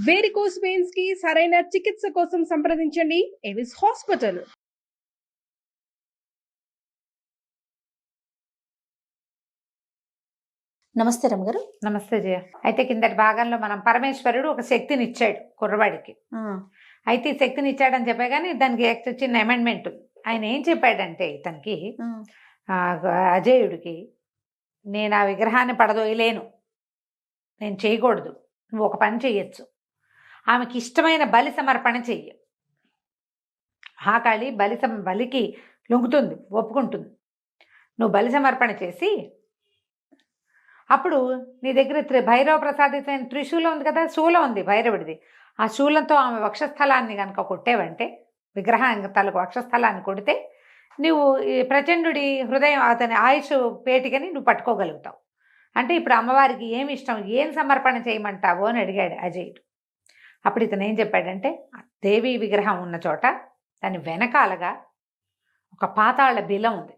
Varicose veins కి సరైన చికిత్స కోసం సంప్రదించండి ఎవిస్ హాస్పిటల్. నమస్తే రమ్మగారు. నమస్తే జయ. అయితే కిందటి భాగంలో మనం పరమేశ్వరుడు ఒక శక్తిని ఇచ్చాడు కుర్రవాడికి. అయితే ఈ శక్తిని ఇచ్చాడని చెప్పే కానీ దానికి చిన్న అమెండ్మెంట్. ఆయన ఏం చెప్పాడంటే ఇతనికి అజేయుడికి, నేను ఆ విగ్రహాన్ని పడదోయలేను, నేను చేయకూడదు, నువ్వు ఒక పని చెయ్యొచ్చు, ఆమెకి ఇష్టమైన బలి సమర్పణ చెయ్యి. మహాకాళి బలికి లొంగుతుంది, ఒప్పుకుంటుంది. నువ్వు బలి సమర్పణ చేసి అప్పుడు నీ దగ్గర భైరవ ప్రసాదితమైన త్రిశూలం ఉంది కదా, శూలం ఉంది భైరవుడిది. ఆ శూలంతో ఆమె వక్షస్థలాన్ని కనుక కొట్టేవంటే, విగ్రహం తలకు వక్షస్థలాన్ని కొడితే నువ్వు ఈ ప్రచండుడి హృదయం, అతని ఆయుష్ పేటికని నువ్వు పట్టుకోగలుగుతావు. అంటే ఇప్పుడు అమ్మవారికి ఏమి ఇష్టం, ఏం సమర్పణ చేయమంటావు అని అడిగాడు అజయుడు. అప్పుడు ఇతను ఏం చెప్పాడంటే, దేవి విగ్రహం ఉన్న చోట దాని వెనకాలగా ఒక పాతాళ బిలం ఉంది.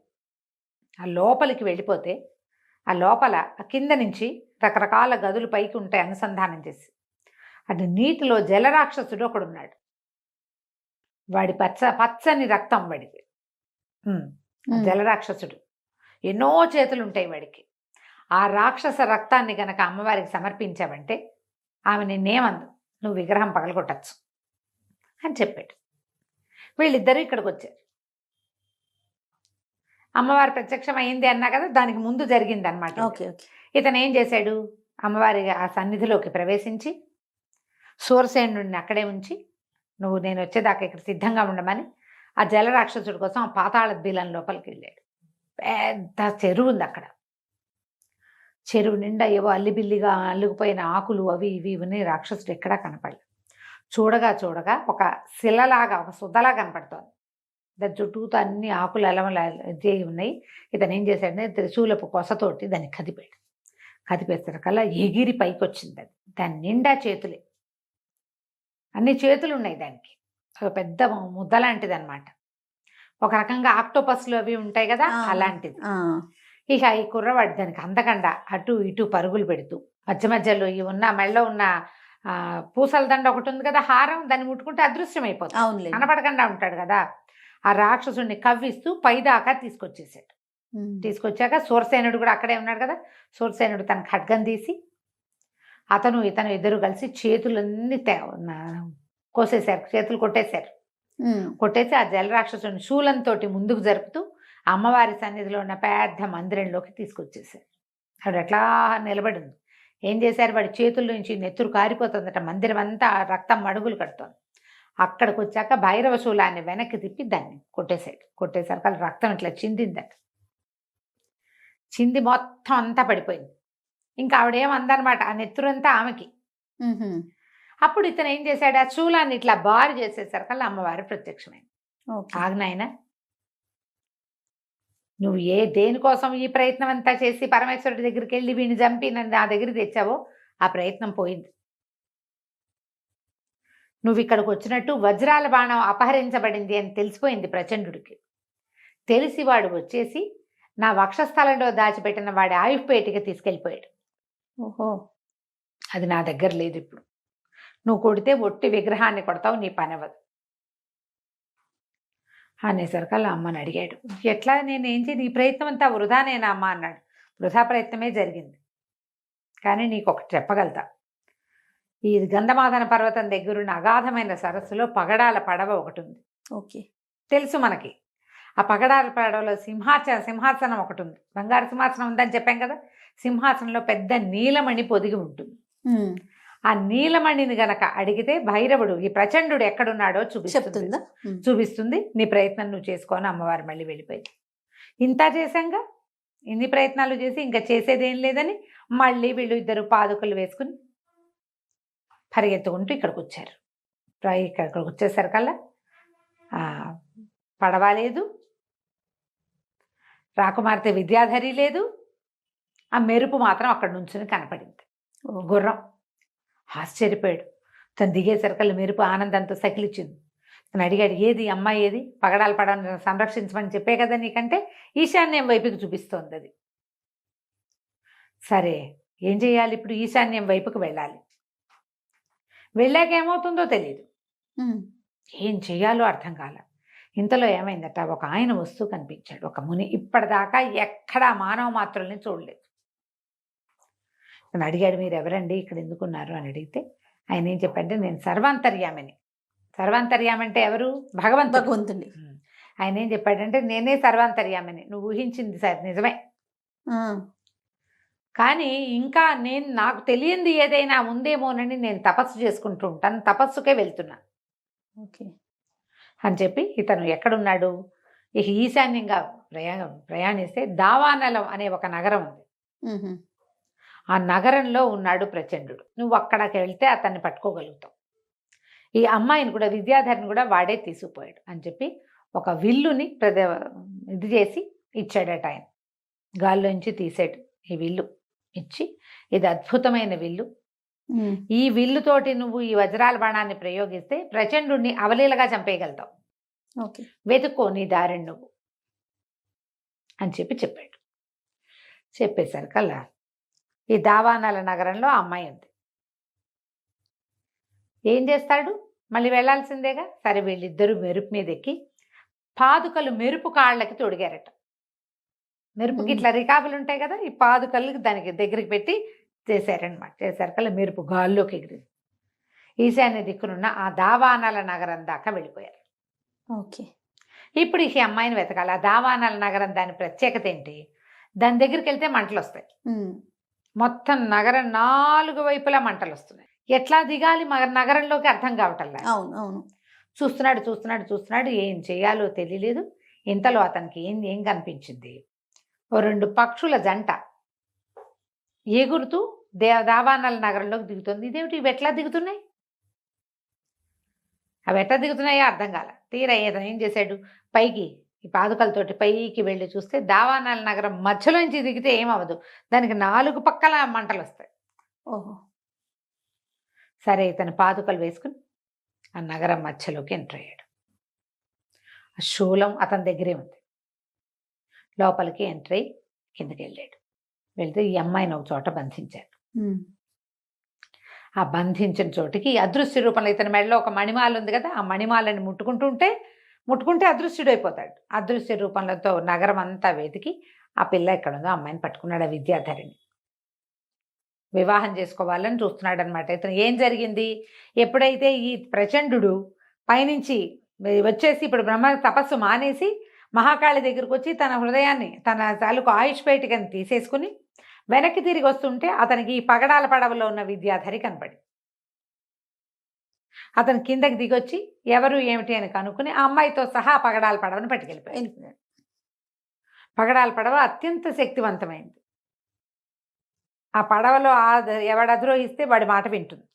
ఆ లోపలికి వెళ్ళిపోతే ఆ లోపల ఆ కింద నుంచి రకరకాల గదులు పైకి ఉంటాయి అనుసంధానం చేసి. అది నీటిలో జలరాక్షసుడు ఒకడు ఉన్నాడు. వాడి పచ్చని రక్తం వాడికి. జలరాక్షసుడు ఎన్నో చేతులు ఉంటాయి వాడికి. ఆ రాక్షస రక్తాన్ని గనక అమ్మవారికి సమర్పించావంటే ఆమె నిన్నేమందు, నువ్వు విగ్రహం పగలగొట్టచ్చు అని చెప్పాడు. వీళ్ళిద్దరూ ఇక్కడికి వచ్చారు. అమ్మవారి ప్రత్యక్షం అయింది అన్నా కదా, దానికి ముందు జరిగింది అనమాట. ఇతను ఏం చేశాడు, అమ్మవారి ఆ సన్నిధిలోకి ప్రవేశించి సూరసేనుడిని అక్కడే ఉంచి, నువ్వు నేను వచ్చేదాకా ఇక్కడ సిద్ధంగా ఉండమని ఆ జలరాక్షసుడి కోసం ఆ పాతాళ బిలం లోపలికి వెళ్ళాడు. పెద్ద చెరువు ఉంది అక్కడ. చెరువు నిండా ఏవో అల్లిబిల్లిగా అల్లుకుపోయిన ఆకులు అవి ఇవి ఇవన్నీ. రాక్షసుడు ఎక్కడా కనపడలేదు. చూడగా ఒక శిలలాగా, ఒక సుద్దలా కనపడుతోంది. దాని చుట్టూతో అన్ని ఆకులు అలమల ఉన్నాయి. ఇతను ఏం చేశాడంటే త్రిశూలపు కొసతోటి దాన్ని కదిపాడు. కదిపేసరికల్లా ఎగిరి పైకి వచ్చింది. అది దాని నిండా చేతులే, అన్ని చేతులు ఉన్నాయి దానికి. ఒక పెద్ద ముద్ద లాంటిది అనమాట. ఒక రకంగా ఆక్టోపస్లు అవి ఉంటాయి కదా, అలాంటిది. ఇక ఈ కుర్రవాడు దానికి అందకుండా అటు ఇటు పరుగులు పెడుతూ మధ్య మధ్యలో ఈ ఉన్న మెళ్ళో ఉన్న పూసల దండ ఒకటి ఉంది కదా, హారం, దాన్ని ముట్టుకుంటే అదృశ్యం అయిపోతుంది, కనపడకుండా ఉంటాడు కదా. ఆ రాక్షసుడిని కవ్విస్తూ పైదాకా తీసుకొచ్చేసాడు. తీసుకొచ్చాక సూరసేనుడు కూడా అక్కడే ఉన్నాడు కదా. సూరసేనుడు తన ఖడ్గం తీసి ఇతను ఇద్దరు కలిసి చేతులన్నీ కోసేశారు, చేతులు కొట్టేశారు. కొట్టేసి ఆ జలరాక్షసుని శూలంతో ముందుకు జరుపుతూ అమ్మవారి సన్నిధిలో ఉన్న పెద్ద మందిరంలోకి తీసుకొచ్చేసారు. ఆవిడ ఎట్లా నిలబడి ఉంది. ఏం చేశారు, వాడి చేతుల నుంచి నెత్తురు కారిపోతుందట. మందిరం అంతా రక్తం మడుగులు కడుతోంది. అక్కడికి వచ్చాక భైరవ శూలాన్ని వెనక్కి తిప్పి దాన్ని కొట్టేశాడు. కొట్టేసరికి అది రక్తం ఇట్లా చిందిందట. చింది మొత్తం అంతా పడిపోయింది. ఇంకా ఆవిడేమందనమాట, ఆ నెత్తురంతా ఆమెకి. అప్పుడు ఇతను ఏం చేశాడు, ఆ శూలాన్ని ఇట్లా బారు చేసేసరికల్లా అమ్మవారు ప్రత్యక్షమైంది. ఆగ్నాయన, నువ్వు దేనికోసం ఈ ప్రయత్నం అంతా చేసి పరమేశ్వరుడి దగ్గరికి వెళ్ళి వీడిని చంపి నన్ను నా దగ్గరికి తెచ్చావో ఆ ప్రయత్నం పోయింది. నువ్వు ఇక్కడికి వచ్చినట్టు వజ్రాల బాణం అపహరించబడింది అని తెలిసిపోయింది ప్రచండుడికి. తెలిసి వాడు వచ్చేసి నా వక్షస్థలంలో దాచిపెట్టిన వాడి ఆయుష్పేటికి తీసుకెళ్ళిపోయాడు. ఓహో, అది నా దగ్గర లేదు. ఇప్పుడు నువ్వు కొడితే ఒట్టి విగ్రహాన్ని కొడతావు, నీ పని అవ్వదు అనేసరికల్లా అమ్మని అడిగాడు. ఎట్లా, నేనేం చేయి, నీ ప్రయత్నం అంతా వృధానేనా అమ్మ అన్నాడు. వృధా ప్రయత్నమే జరిగింది, కానీ నీకు ఒకటి చెప్పగలుగుతా. ఈ గంధమాదన పర్వతం దగ్గరున్న అగాధమైన సరస్సులో పగడాల పడవ ఒకటి ఉంది. ఓకే, తెలుసు మనకి. ఆ పగడాల పడవలో సింహాసనం ఒకటి ఉంది. బంగారు సింహాసనం ఉందని చెప్పాం కదా. సింహాసనంలో పెద్ద నీలమణి పొదిగి ఉంటుంది. ఆ నీలమణిని గనక అడిగితే భైరవుడు, ఈ ప్రచండుడు ఎక్కడున్నాడో చూపిస్తుంది. నీ ప్రయత్నం నువ్వు చేసుకోని అమ్మవారు మళ్ళీ వెళ్ళిపోయింది. ఇంత చేశాంగా, ఇన్ని ప్రయత్నాలు చేసి ఇంకా చేసేదేం లేదని మళ్ళీ వీళ్ళు ఇద్దరు పాదుకలు వేసుకుని పరిగెత్తుకుంటూ ఇక్కడికి వచ్చారు. ఇక్కడికి వచ్చేసరికల్లా పడవ లేదు, రాకుమార్తె విద్యాధరి లేదు. ఆ మెరుపు మాత్రం అక్కడ నుంచుని కనపడింది. గుర్రం ఆశ్చర్యపోయాడు. తను దిగేసరికల్లా మెరుపు ఆనందంతో సకిలిచ్చింది. తను అడిగాడు, ఏది అమ్మాయి, ఏది పగడాల పడవని సంరక్షించమని చెప్పే కదా నీకంటే, ఈశాన్యం వైపుకి చూపిస్తోంది అది. సరే, ఏం చేయాలి ఇప్పుడు? ఈశాన్యం వైపుకి వెళ్ళాలి. వెళ్ళాక ఏమవుతుందో తెలియదు. ఉమ్, ఏం చెయ్యాలో అర్థం కాల. ఇంతలో ఏమైందట, ఒక ఆయన వస్తూ కనిపించాడు, ఒక ముని. ఇప్పటిదాకా ఎక్కడా మానవ మాత్రుల్ని చూడలేదు. నన్ను అడిగాడు, మీరు ఎవరండి, ఇక్కడ ఎందుకున్నారు అని అడిగితే ఆయన ఏం చెప్పంటే, నేను సర్వాంతర్యామిని. సర్వాంతర్యామి అంటే ఎవరు? భగవంతుడి. ఆయన ఏం చెప్పాడంటే, నేనే సర్వాంతర్యామిని. నువ్వు ఊహించింది సార్ నిజమే, ఆ, కానీ ఇంకా నాకు తెలియంది ఏదైనా ఉందేమోనని నేను తపస్సు చేసుకుంటూ ఉంటాను, తపస్సుకే వెళ్తున్నా ఓకే. అని చెప్పి ఇతను ఎక్కడున్నాడు, ఇక ఈశాన్యంగా ప్రయాణిస్తే దావానలం అనే ఒక నగరం ఉంది. ఉహు, ఆ నగరంలో ఉన్నాడు ప్రచండు. నువ్వు అక్కడికి వెళ్తే అతన్ని పట్టుకోగలుగుతావు. ఈ అమ్మాయిని కూడా, విద్యాధరిని కూడా వాడే తీసుకుపోయాడు అని చెప్పి ఒక విల్లుని ఇది చేసి ఇచ్చాడట ఆయన. గాల్లోంచి తీసాడు ఈ విల్లు ఇచ్చి, ఇది అద్భుతమైన విల్లు, ఉమ్, ఈ విల్లుతోటి నువ్వు ఈ వజ్రాల బాణాన్ని ప్రయోగిస్తే ప్రచండుని అవలీలగా చంపేయగలుగుతావు, ఓకే. వెతుక్కో నీ దారిని నువ్వు అని చెప్పి చెప్పాడు. చెప్పేసరికల్లా ఈ దావానాల నగరంలో ఆ అమ్మాయి ఉంది. ఏం చేస్తాడు, మళ్ళీ వెళ్ళాల్సిందేగా. సరే వీళ్ళిద్దరూ మెరుపు మీద ఎక్కి పాదుకలు మెరుపు కాళ్ళకి తొడిగారట. మెరుపుకి ఇట్లా రికాబులు ఉంటాయి కదా, ఈ పాదుకలు దానికి దగ్గరికి పెట్టి చేశారనమాట. చేశారకల్లా మెరుపు గాల్లోకి ఎగిరింది. ఈశాన్య దిక్కునున్న ఆ దావానాల నగరం దాకా వెళ్ళిపోయారు. ఓకే. ఇప్పుడు ఈ అమ్మాయిని వెతకాలి. ఆ దావానాల నగరం దాని ప్రత్యేకత ఏంటి, దాని దగ్గరికి వెళ్తే మంటలు వస్తాయి. ఉమ్, మొత్తం నగరం 4 వైపులా మంటలు వస్తున్నాయి. ఎట్లా దిగాలి నగరంలోకి అర్థం కావటంలా. అవును అవును. చూస్తున్నాడు చూస్తున్నాడు చూస్తున్నాడు, ఏం చేయాలో తెలియలేదు. ఇంతలో అతనికి ఏం కనిపించింది, ఓ 2 పక్షుల జంట ఎగురుతూ దావానాల నగరంలోకి దిగుతుంది. ఇదేమిటి, ఇవి ఎట్లా దిగుతున్నాయి, అవి ఎట్లా దిగుతున్నాయో అర్థం కాల. తీరా అతను ఏం చేశాడు, పైకి ఈ పాదుకలతోటి పైకి వెళ్ళి చూస్తే దావానాల నగరం మధ్యలోంచి దిగితే ఏమవదు, దానికి 4 పక్కల మంటలు వస్తాయి. ఓహో. సరే ఇతను పాదుకలు వేసుకుని ఆ నగరం మధ్యలోకి ఎంటర్ అయ్యాడు. ఆ శూలం అతని దగ్గరే ఉంది. లోపలికి ఎంటర్ అయ్యి కిందకి వెళ్ళాడు. వెళ్తే ఈ అమ్మాయిని ఒక చోట బంధించాడు. ఉమ్, ఆ బంధించిన చోటికి అదృశ్య రూపంలో ఇతని మెడలో ఒక మణిమాల ఉంది కదా, ఆ మణిమాలని ముట్టుకుంటే అదృశ్యుడైపోతాడు. అదృశ్య రూపంలో నగరం అంతా వెతికి ఆ పిల్ల ఎక్కడ ఉందో అమ్మాయిని పట్టుకున్నాడు. ఆ విద్యాధరిని వివాహం చేసుకోవాలని చూస్తున్నాడు అనమాట. ఇతను ఏం జరిగింది, ఎప్పుడైతే ఈ ప్రచండు పైనుంచి వచ్చేసి ఇప్పుడు బ్రహ్మ తపస్సు మానేసి మహాకాళి దగ్గరకు వచ్చి తన హృదయాన్ని, తన తాలూకు ఆయుష్ పేటికని తీసేసుకుని వెనక్కి తిరిగి వస్తుంటే అతనికి ఈ పగడాల పడవలో ఉన్న విద్యాధరి కనపడి అతను కిందకి దిగొచ్చి ఎవరు ఏమిటి అని కనుక్కుని ఆ అమ్మాయితో సహా పగడాల పడవని పట్టుకెళ్ళిపోయాడు. పగడాల పడవ అత్యంత శక్తివంతమైంది. ఆ పడవలో ఎవడు అధిరోహిస్తే వాడి మాట వింటుంది.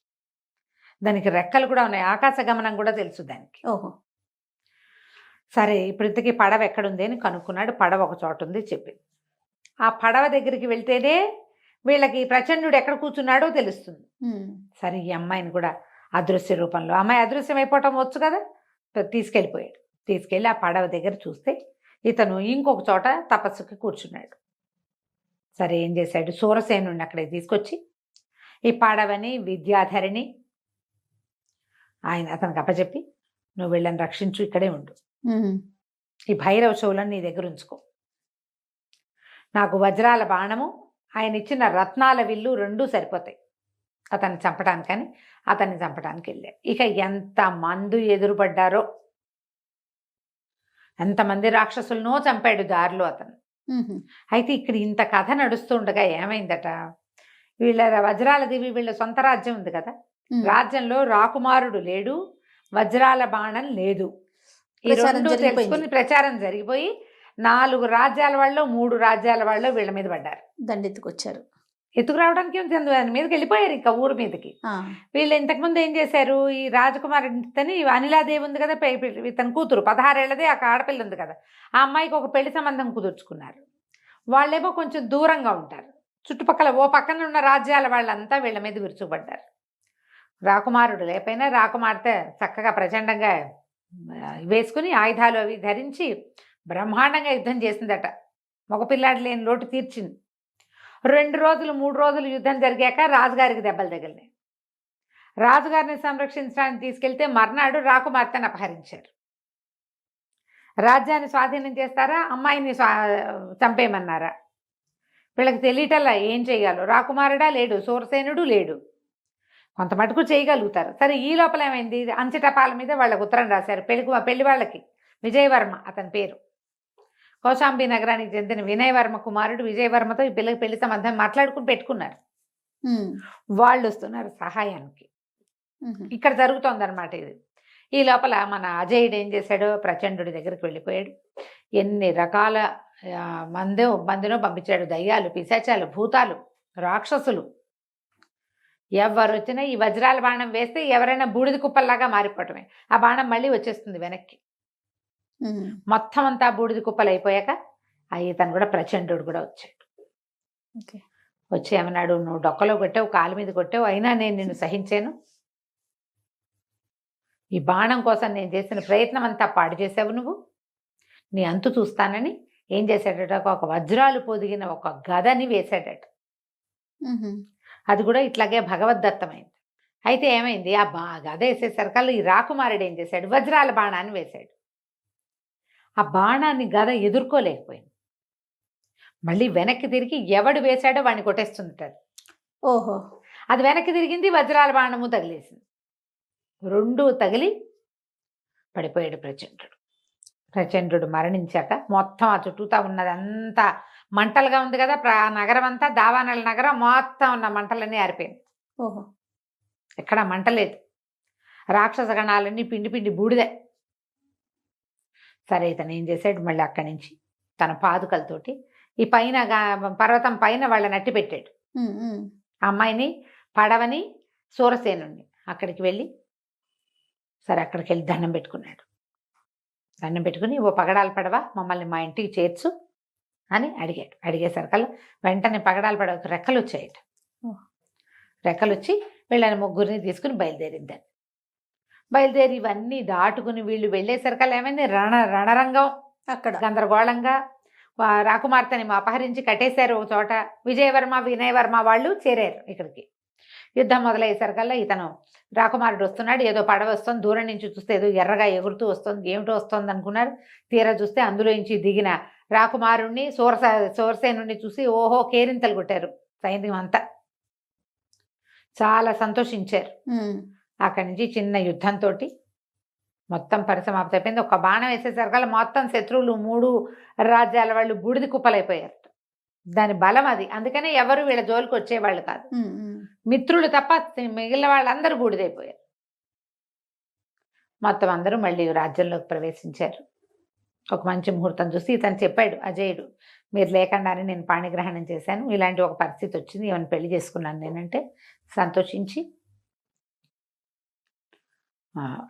దానికి రెక్కలు కూడా ఉన్నాయి, ఆకాశ గమనం కూడా తెలుసు దానికి. ఓహో. సరే ఇప్పుడు ఇంతకీ పడవ ఎక్కడుంది అని కనుక్కున్నాడు. పడవ ఒక చోట ఉంది చెప్పింది. ఆ పడవ దగ్గరికి వెళ్తేనే వీళ్ళకి ప్రచండు ఎక్కడ కూర్చున్నాడో తెలుస్తుంది. ఉమ్, సరే ఈ అమ్మాయిని కూడా అదృశ్య రూపంలో, అమ్మాయి అదృశ్యం అయిపోవటం వచ్చు కదా, తీసుకెళ్ళిపోయాడు. తీసుకెళ్ళి ఆ పడవ దగ్గర చూస్తే ఇతను ఇంకొక చోట తపస్సుకి కూర్చున్నాడు. సరే ఏం చేశాడు, సూరసేనుడిని అక్కడికి తీసుకొచ్చి ఈ పడవని విద్యాధరిని ఆయన అతనికి అప్పచెప్పి, నువ్వు వీళ్ళని రక్షించు, ఇక్కడే ఉండు, ఉమ్, ఈ భైరవ శూలను నీ దగ్గర ఉంచుకో, నాకు వజ్రాల బాణము ఆయన ఇచ్చిన రత్నాల విల్లు 2 సరిపోతాయి అతన్ని చంపడానికని. అతన్ని చంపడానికి వెళ్ళాడు. ఇక ఎంతమంది ఎదురుపడ్డారో, ఎంతమంది రాక్షసులనో చంపాడు దారిలో అతను. ఉహు, అయితే ఇక్కడ ఇంత కథ నడుస్తుండగా ఏమైందట, వీళ్ళ వజ్రాల దేవి వీళ్ళ సొంత రాజ్యం ఉంది కదా, ఉమ్. రాజ్యంలో రాకుమారుడు లేడు, వజ్రాల బాణం లేదు. ఈ ప్రచారం 2 జరిగిపోయింది. తెలుసుకుని ప్రచారం జరిగిపోయి 4 రాజ్యాల వాళ్ళు 3 రాజ్యాల వాళ్ళు వీళ్ళ మీద పడ్డారు. దండెత్తుకొచ్చారు. ఎత్తుకురావడానికి దాని మీదకి వెళ్ళిపోయారు, ఇంకా ఊరి మీదకి. ఆ, వీళ్ళు ఇంతకుముందు ఏం చేశారు, ఈ రాజకుమారుడితని అనిలాదేవి ఉంది కదా, ఇతని కూతురు 16 ఏళ్ళదే, ఆ ఆడపిల్ల ఉంది కదా, ఆ అమ్మాయికి ఒక పెళ్లి సంబంధం కుదుర్చుకున్నారు. వాళ్ళేమో కొంచెం దూరంగా ఉంటారు, చుట్టుపక్కల ఓ పక్కన ఉన్న రాజ్యాల వాళ్ళంతా వీళ్ళ మీద విరుచుకుపడ్డారు. రాకుమారుడు లేకపోయినా రాకుమార్తె చక్కగా ప్రచండంగా వేసుకుని ఆయుధాలు అవి ధరించి బ్రహ్మాండంగా యుద్ధం చేసిందట. మగపిల్లాడు లేని లోటు తీర్చింది. 2 రోజులు 3 రోజులు యుద్ధం జరిగాక రాజుగారికి దెబ్బలు తగిలినాయి. రాజుగారిని సంరక్షించడానికి తీసుకెళ్తే మర్నాడు రాకుమార్తెను అపహరించారు. రాజ్యాన్ని స్వాధీనం చేస్తారా, అమ్మాయిని చంపేయమన్నారా? వీళ్ళకి తెలియటల్లా ఏం చేయాలో. రాకుమారుడా లేడు, సూరసేనుడు లేడు. కొంత మటుకు చేయగలుగుతారు. సరే, ఈ లోపల ఏమైంది, అంచెటపాల మీద వాళ్ళకి ఉత్తరం రాశారు. పెళ్లి వాళ్ళకి విజయవర్మ అతని పేరు. కౌశాంబి నగరానికి చెందిన వినయవర్మ కుమారుడు విజయవర్మతో ఈ పిల్లకి పెళ్లి సంబంధం మాట్లాడుకుని పెట్టుకున్నారు. వాళ్ళు వస్తున్నారు సహాయానికి. ఇక్కడ జరుగుతోందనమాట ఇది. ఈ లోపల మన అజయుడు ఏం చేశాడో ప్రచండుడి దగ్గరికి వెళ్ళిపోయాడు. ఎన్ని రకాల మందినో పంపించాడు. దయ్యాలు, పిశాచాలు, భూతాలు, రాక్షసులు ఎవరు వచ్చినా ఈ వజ్రాల బాణం వేస్తే ఎవరైనా బూడిద కుప్పల్లాగా మారిపోవటమే. ఆ బాణం మళ్ళీ వచ్చేస్తుంది వెనక్కి. మొత్తం అంతా బూడిద కుప్పలు అయిపోయాక ఇతను కూడా ప్రచండుడు కూడా వచ్చాడు. వచ్చి ఏమన్నాడు, నువ్వు డొక్కలో కొట్టావు, కాలు మీద కొట్టావు, అయినా నేను నిన్ను సహించాను. ఈ బాణం కోసం నేను చేసిన ప్రయత్నం అంతా పాడు చేసావు. నువ్వు నీ అంతు చూస్తానని ఏం చేశాడట, ఒక వజ్రాలు పొదిగిన ఒక గదని వేశాడట. అది కూడా ఇట్లాగే భగవద్దత్తమైంది. అయితే ఏమైంది, ఆ గద వేసేసరికల్లా ఈ రాకుమారుడు ఏం చేశాడు, వజ్రాల బాణాన్ని వేశాడు. ఆ బాణాన్ని గద ఎదుర్కోలేకపోయింది. మళ్ళీ వెనక్కి తిరిగి ఎవడు వేశాడో వాడిని కొట్టేస్తుంటాడు. ఓహో, అది వెనక్కి తిరిగింది, వజ్రాల బాణము తగిలేసింది. రెండు తగిలి పడిపోయాడు ప్రచండుడు. ప్రచండుడు మరణించాక మొత్తం ఆ చుట్టూతా ఉన్నదంతా మంటలుగా ఉంది కదా, నగరం అంతా, దావానల నగరం మొత్తం ఉన్న మంటలన్నీ ఆరిపోయింది. ఓహో, ఎక్కడ మంట లేదు. రాక్షస గణాలన్నీ పిండి పిండి బూడిదే. సరే, ఇతను ఏం చేశాడు, మళ్ళీ అక్కడి నుంచి తన పాదుకలతోటి ఈ పైన పర్వతం పైన వాళ్ళని అట్టి పెట్టాడు. ఆ అమ్మాయిని, పడవని, సూరసేనుని అక్కడికి వెళ్ళి, సరే అక్కడికి వెళ్ళి దండం పెట్టుకున్నాడు. దండం పెట్టుకుని, ఓ పగడాల పడవ మమ్మల్ని మా ఇంటికి చేర్చు అని అడిగాడు. అడిగేసరికల్లా వెంటనే పగడాల పడవకు రెక్కలు వచ్చాయట. రెక్కలు వచ్చి వీళ్ళని ముగ్గురిని తీసుకుని బయలుదేరిందని. బయలుదేరి ఇవన్నీ దాటుకుని వీళ్ళు వెళ్ళేసరికల్లా ఏమైంది, రణరంగం అక్కడ గందరగోళంగా. రాకుమార్తెని అపహరించి కట్టేశారు ఒక చోట. విజయవర్మ, వినయవర్మ వాళ్ళు చేరారు ఇక్కడికి. యుద్ధం మొదలయ్యేసరికల్లా ఇతను రాకుమారుడు వస్తున్నాడు, ఏదో పడవ వస్తుంది, దూరం నుంచి చూస్తే ఏదో ఎర్రగా ఎగురుతూ వస్తుంది, ఏమిటో వస్తుంది అనుకున్నారు. తీరా చూస్తే అందులో నుంచి దిగిన రాకుమారుణ్ణి, సూరసేనుణ్ణి చూసి ఓహో కేరింతలు కొట్టారు సైన్యం అంతా. చాలా సంతోషించారు. అక్కడి నుంచి చిన్న యుద్ధంతో మొత్తం పరిసమాప్తి అయిపోయింది. ఒక బాణం వేసేసరికల్లా మొత్తం శత్రువులు 3 రాజ్యాల వాళ్ళు బూడిద కుప్పలైపోయారు. దాని బలం అది. అందుకనే ఎవరు వీళ్ళ జోలికి వచ్చేవాళ్ళు కాదు. మిత్రులు తప్ప మిగిలిన వాళ్ళందరూ బూడిదైపోయారు. మొత్తం అందరూ మళ్ళీ రాజ్యంలోకి ప్రవేశించారు. ఒక మంచి ముహూర్తం చూసి ఇతను చెప్పాడు అజయుడు, మీరు లేకుండానే నేను పాణిగ్రహణం చేశాను, ఇలాంటి ఒక పరిస్థితి వచ్చింది, ఏమైనా పెళ్లి చేసుకున్నాను నేనంటే సంతోషించి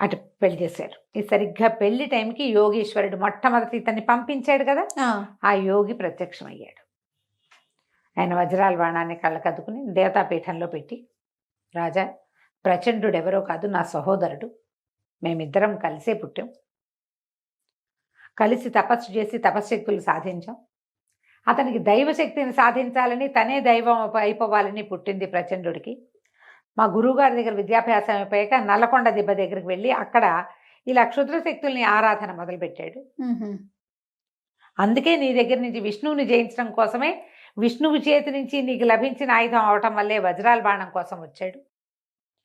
అటు పెళ్లి చేశారు. ఈ సరిగ్గా పెళ్లి టైంకి యోగీశ్వరుడు మొట్టమొదటి ఇతన్ని పంపించాడు కదా, ఆ యోగి ప్రత్యక్షమయ్యాడు. ఆయన వజ్రాల బాణాన్ని కళ్ళకద్దుకుని దేవతాపీఠంలో పెట్టి, రాజా, ప్రచండుడు ఎవరో కాదు, నా సహోదరుడు, మేమిద్దరం కలిసే పుట్టాం, కలిసి తపస్సు చేసి తపశ్శక్తులు సాధించాం. అతనికి దైవశక్తిని సాధించాలని, తనే దైవం అయిపోవాలని పుట్టింది ప్రచండుడికి. మా గురువుగారి దగ్గర విద్యాభ్యాసం అయిపోయాక నల్లకొండ దిబ్బ దగ్గరికి వెళ్ళి అక్కడ ఇలా క్షుద్ర శక్తుల్ని ఆరాధన మొదలుపెట్టాడు. అందుకే నీ దగ్గర నుంచి విష్ణువుని జయించడం కోసమే, విష్ణువు చేతి నుంచి నీకు లభించిన ఆయుధం అవటం వల్లే వజ్రాల బాణం కోసం వచ్చాడు.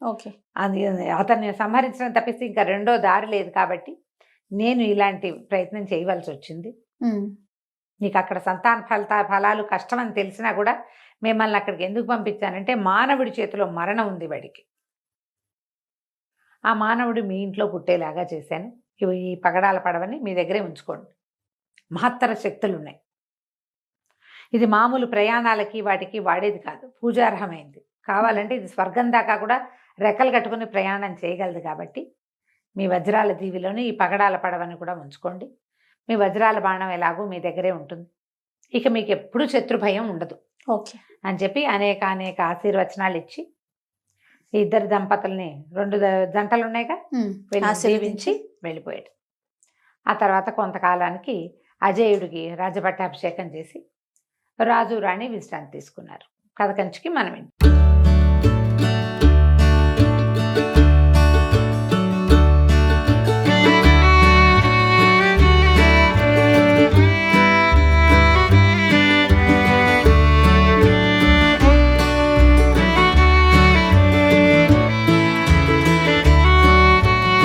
ఓకే, అది అతన్ని సంహరించడం తప్పిస్తే ఇంకా రెండో దారి లేదు. కాబట్టి నేను ఇలాంటి ప్రయత్నం చేయవలసి వచ్చింది. నీకు అక్కడ సంతాన ఫలాలు కష్టమని తెలిసినా కూడా మిమ్మల్ని అక్కడికి ఎందుకు పంపించానంటే, మానవుడి చేతిలో మరణం ఉంది వాడికి. ఆ మానవుడు మీ ఇంట్లో పుట్టేలాగా చేశాను. ఈ పగడాల పడవని మీ దగ్గరే ఉంచుకోండి, మహత్తర శక్తులు ఉన్నాయి. ఇది మామూలు ప్రయాణాలకి వాటికి వాడేది కాదు, పూజార్హమైంది. కావాలంటే ఇది స్వర్గం దాకా కూడా రెక్కలు కట్టుకుని ప్రయాణం చేయగలదు. కాబట్టి మీ వజ్రాల దీవిలోనే ఈ పగడాల పడవని కూడా ఉంచుకోండి. మీ వజ్రాల బాణం ఎలాగో మీ దగ్గరే ఉంటుంది, ఇక మీకు ఎప్పుడూ శత్రు భయం ఉండదు. ఓకే అని చెప్పి అనేక ఆశీర్వచనాలు ఇచ్చి ఈ ఇద్దరు దంపతుల్ని, 2 జంటలు ఉన్నాయిగా, దీవించి వెళ్ళిపోయాడు. ఆ తర్వాత కొంతకాలానికి అజయుడికి రాజపట్టాభిషేకం చేసి రాజు రాణి విశ్రాంతి తీసుకున్నారు. కథ కంచికి మనం